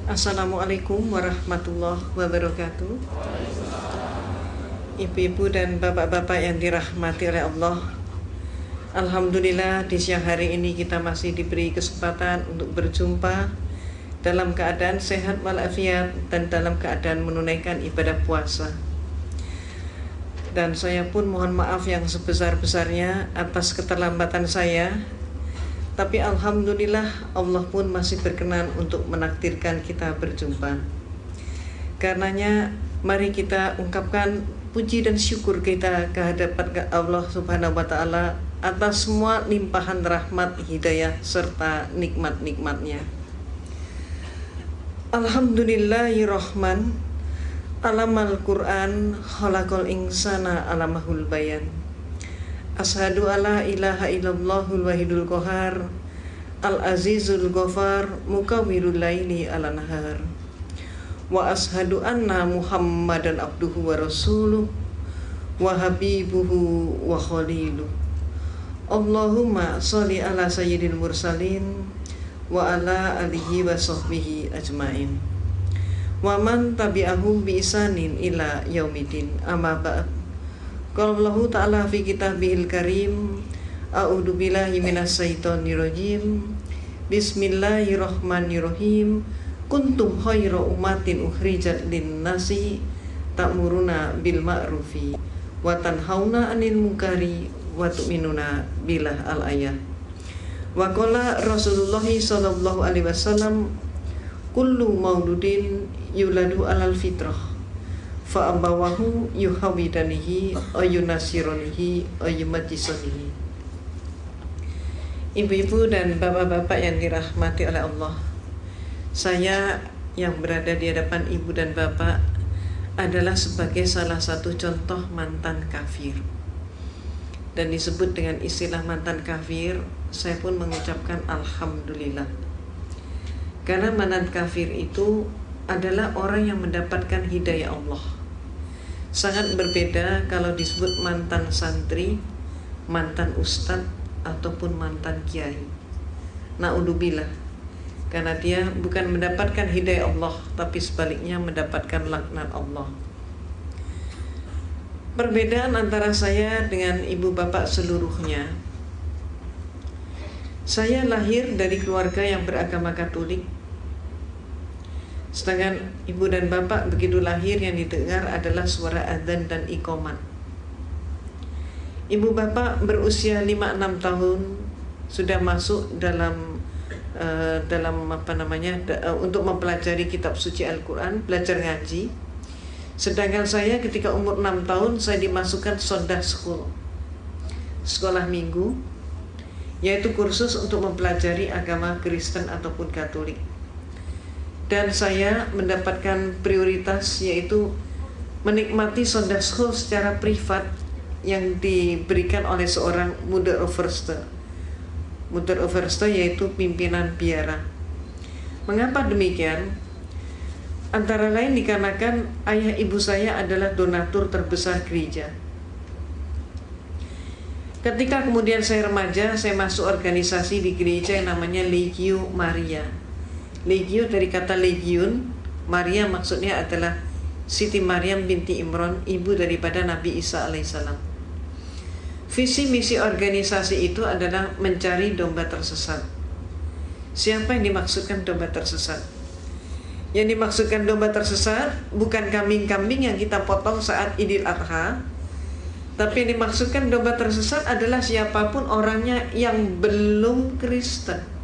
Assalamualaikum warahmatullahi wabarakatuh. Ibu-ibu dan bapak-bapak yang dirahmati oleh Allah, alhamdulillah di siang hari ini kita masih diberi kesempatan untuk berjumpa dalam keadaan sehat walafiat dan dalam keadaan menunaikan ibadah puasa. Dan saya pun mohon maaf yang sebesar-besarnya atas keterlambatan saya. Tapi alhamdulillah Allah pun masih berkenan untuk menakdirkan kita berjumpa. Karenanya mari kita ungkapkan puji dan syukur kita kehadapan Allah Subhanahu wa taala atas semua limpahan rahmat, hidayah serta nikmat-nikmatnya. Alhamdulillahirrahman, alamal Quran, khalaqal insana alamahul bayan. Ashadu alla ilaha illallahul wahidul qahar, al-azizul ghafar, mukawwirul laili ala nahar. Wa ashadu anna muhammadan abduhu wa rasuluh, wa habibuhu wa khaliluh. Allahumma sholli ala sayyidil mursalin, wa ala alihi wa sahbihi ajmain. Wa man tabi'ahum bi isanin ila yaumidin, amma ba'd. Qala Allah Ta'ala fi kitabihil karim, a'udzu billahi minasyaitonir rajim. Bismillahirrahmanirrahim. Kuntum khairu ummatin ukhrijat lin-nasi ta'muruna bil ma'rufi wa tanhauna 'anil munkari wa tu'minuna billah al-ayah. Wa qala Rasulullah sallallahu alaihi wasallam, kullu mauludin yuladu 'alal fitrah fa abawahu yuhawidanihi ayunasironihi ayumajisonihi. Ibu-ibu dan bapak-bapak yang dirahmati oleh Allah, saya yang berada di hadapan ibu dan bapak adalah sebagai salah satu contoh mantan kafir. Dan disebut dengan istilah mantan kafir, saya pun mengucapkan alhamdulillah. Karena mantan kafir itu adalah orang yang mendapatkan hidayah Allah. Sangat berbeda kalau disebut mantan santri, mantan ustadz, ataupun mantan kiai. Na'udzubillah. Karena dia bukan mendapatkan hidayah Allah, tapi sebaliknya mendapatkan laknat Allah. Perbedaan antara saya dengan ibu bapak seluruhnya, saya lahir dari keluarga yang beragama Katolik. Sedangkan ibu dan bapak begitu lahir yang didengar adalah suara adzan dan iqamat. Ibu bapak berusia 5-6 tahun sudah masuk dalam untuk mempelajari kitab suci Al-Quran, belajar ngaji. Sedangkan saya ketika umur 6 tahun saya dimasukkan Sunday School, sekolah minggu, yaitu kursus untuk mempelajari agama Kristen ataupun Katolik. Dan saya mendapatkan prioritas, yaitu menikmati Sunday School secara privat yang diberikan oleh seorang Mother Overste. Mother Overste yaitu pimpinan biara. Mengapa demikian? Antara lain dikarenakan ayah ibu saya adalah donatur terbesar gereja. Ketika kemudian saya remaja, saya masuk organisasi di gereja yang namanya Legio Maria. Legio dari kata legiun, Maria maksudnya adalah Siti Maryam binti Imran, ibu daripada Nabi Isa alaihissalam. Visi misi organisasi itu adalah mencari domba tersesat. Siapa yang dimaksudkan domba tersesat? Yang dimaksudkan domba tersesat bukan kambing-kambing yang kita potong saat Idul Adha, tapi yang dimaksudkan domba tersesat adalah siapapun orangnya yang belum Kristen.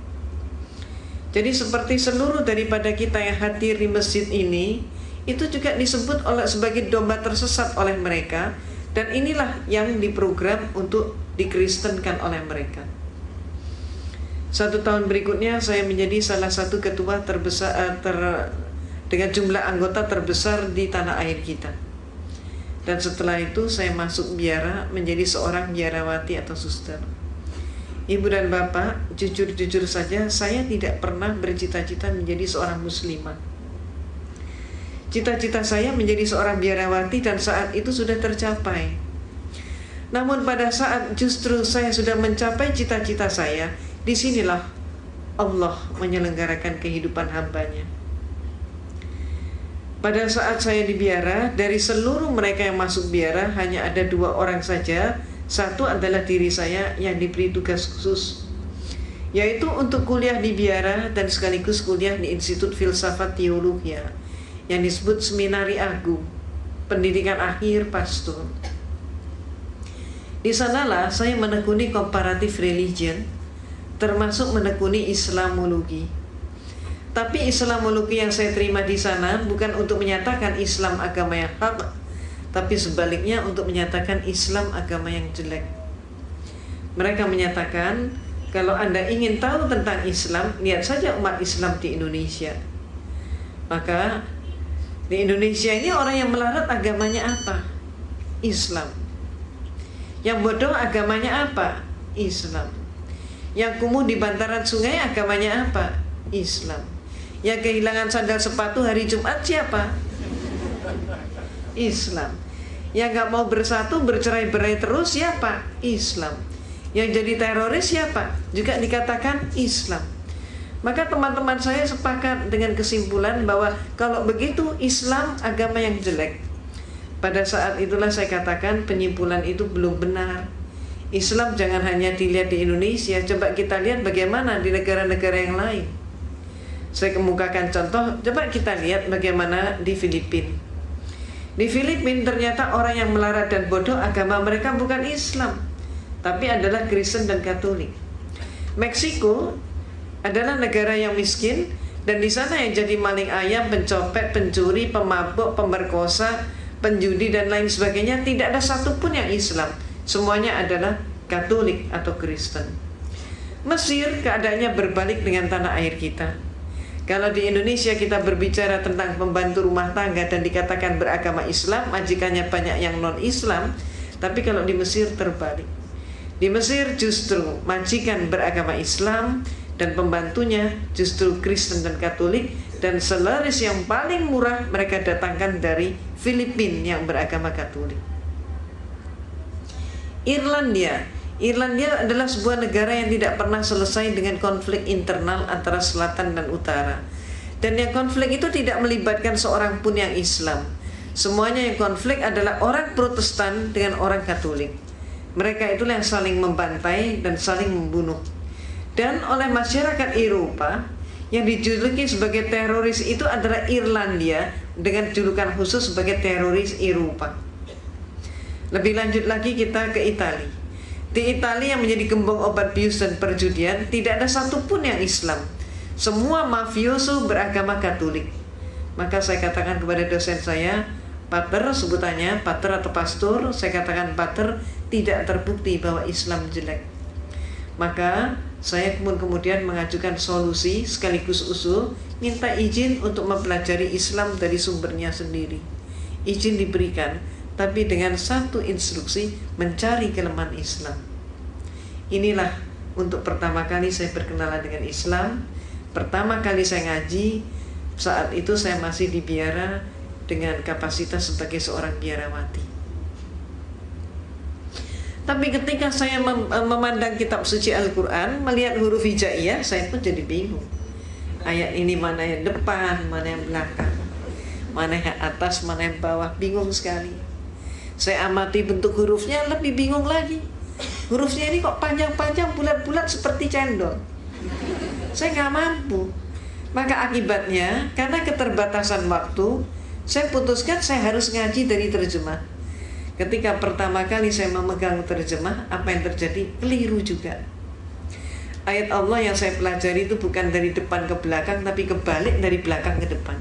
Jadi seperti seluruh daripada kita yang hadir di masjid ini, itu juga disebut sebagai domba tersesat oleh mereka. Dan inilah yang diprogram untuk dikristenkan oleh mereka. 1 tahun berikutnya saya menjadi salah satu ketua terbesar dengan jumlah anggota terbesar di tanah air kita. Dan setelah itu saya masuk biara menjadi seorang biarawati atau suster. Ibu dan bapak, jujur-jujur saja saya tidak pernah bercita-cita menjadi seorang muslimah. Cita-cita saya menjadi seorang biarawati dan saat itu sudah tercapai. Namun pada saat justru saya sudah mencapai cita-cita saya, disinilah Allah menyelenggarakan kehidupan hambanya. Pada saat saya di biara, dari seluruh mereka yang masuk biara hanya ada 2 orang saja. Satu adalah diri saya yang diberi tugas khusus, yaitu untuk kuliah di biara dan sekaligus kuliah di Institut Filsafat Teologia yang disebut Seminari Agung, pendidikan akhir pastor. Di sanalah saya menekuni comparative religion, termasuk menekuni Islamologi. Tapi Islamologi yang saya terima di sana bukan untuk menyatakan Islam agama yang hak, tapi sebaliknya untuk menyatakan Islam agama yang jelek. Mereka menyatakan, kalau Anda ingin tahu tentang Islam, lihat saja umat Islam di Indonesia. Maka di Indonesia ini orang yang melarat agamanya apa? Islam. Yang bodoh agamanya apa? Islam. Yang kumuh di bantaran sungai agamanya apa? Islam. Yang kehilangan sandal sepatu hari Jumat siapa? Islam. Yang gak mau bersatu, bercerai-berai terus siapa? Islam. Yang jadi teroris siapa? Juga dikatakan Islam. Maka teman-teman saya sepakat dengan kesimpulan bahwa kalau begitu Islam agama yang jelek. Pada saat itulah saya katakan penyimpulan itu belum benar. Islam jangan hanya dilihat di Indonesia, coba kita lihat bagaimana di negara-negara yang lain. Saya kemukakan contoh, coba kita lihat bagaimana di Filipina. Di Filipina ternyata orang yang melarat dan bodoh agama mereka bukan Islam, tapi adalah Kristen dan Katolik. Meksiko adalah negara yang miskin, dan di sana yang jadi maling ayam, pencopet, pencuri, pemabuk, pemerkosa, penjudi dan lain sebagainya tidak ada satupun yang Islam. Semuanya adalah Katolik atau Kristen. Mesir keadaannya berbalik dengan tanah air kita. Kalau di Indonesia kita berbicara tentang pembantu rumah tangga dan dikatakan beragama Islam, majikannya banyak yang non-Islam. Tapi kalau di Mesir terbalik. Di Mesir justru majikan beragama Islam dan pembantunya justru Kristen dan Katolik. Dan selaris yang paling murah mereka datangkan dari Filipina yang beragama Katolik. Irlandia adalah sebuah negara yang tidak pernah selesai dengan konflik internal antara selatan dan utara. Dan yang konflik itu tidak melibatkan seorang pun yang Islam. Semuanya yang konflik adalah orang Protestan dengan orang Katolik. Mereka itulah yang saling membantai dan saling membunuh. Dan oleh masyarakat Eropa, yang dijuluki sebagai teroris itu adalah Irlandia dengan julukan khusus sebagai teroris Eropa. Lebih lanjut lagi kita ke Italia. Di Italia yang menjadi gembong obat bius dan perjudian, tidak ada satupun yang Islam. Semua mafioso beragama Katolik. Maka saya katakan kepada dosen saya, Pater, sebutannya Pater atau Pastor, saya katakan Pater, tidak terbukti bahwa Islam jelek. Maka saya kemudian mengajukan solusi sekaligus usul, minta izin untuk mempelajari Islam dari sumbernya sendiri. Izin diberikan, tapi dengan satu instruksi, mencari kelemahan Islam. Inilah untuk pertama kali saya berkenalan dengan Islam. Pertama kali saya ngaji, saat itu saya masih di biara dengan kapasitas sebagai seorang biarawati. Tapi ketika saya memandang kitab suci Al-Quran, melihat huruf hijaiyah, saya pun jadi bingung. Ayat ini mana yang depan, mana yang belakang, mana yang atas, mana yang bawah, bingung sekali. Saya amati bentuk hurufnya, lebih bingung lagi. Hurufnya ini kok panjang-panjang, bulat-bulat seperti cendol. Saya nggak mampu. Maka akibatnya, karena keterbatasan waktu, saya putuskan saya harus ngaji dari terjemah. Ketika pertama kali saya memegang terjemah, apa yang terjadi? Keliru juga. Ayat Allah yang saya pelajari itu bukan dari depan ke belakang, tapi kebalik dari belakang ke depan.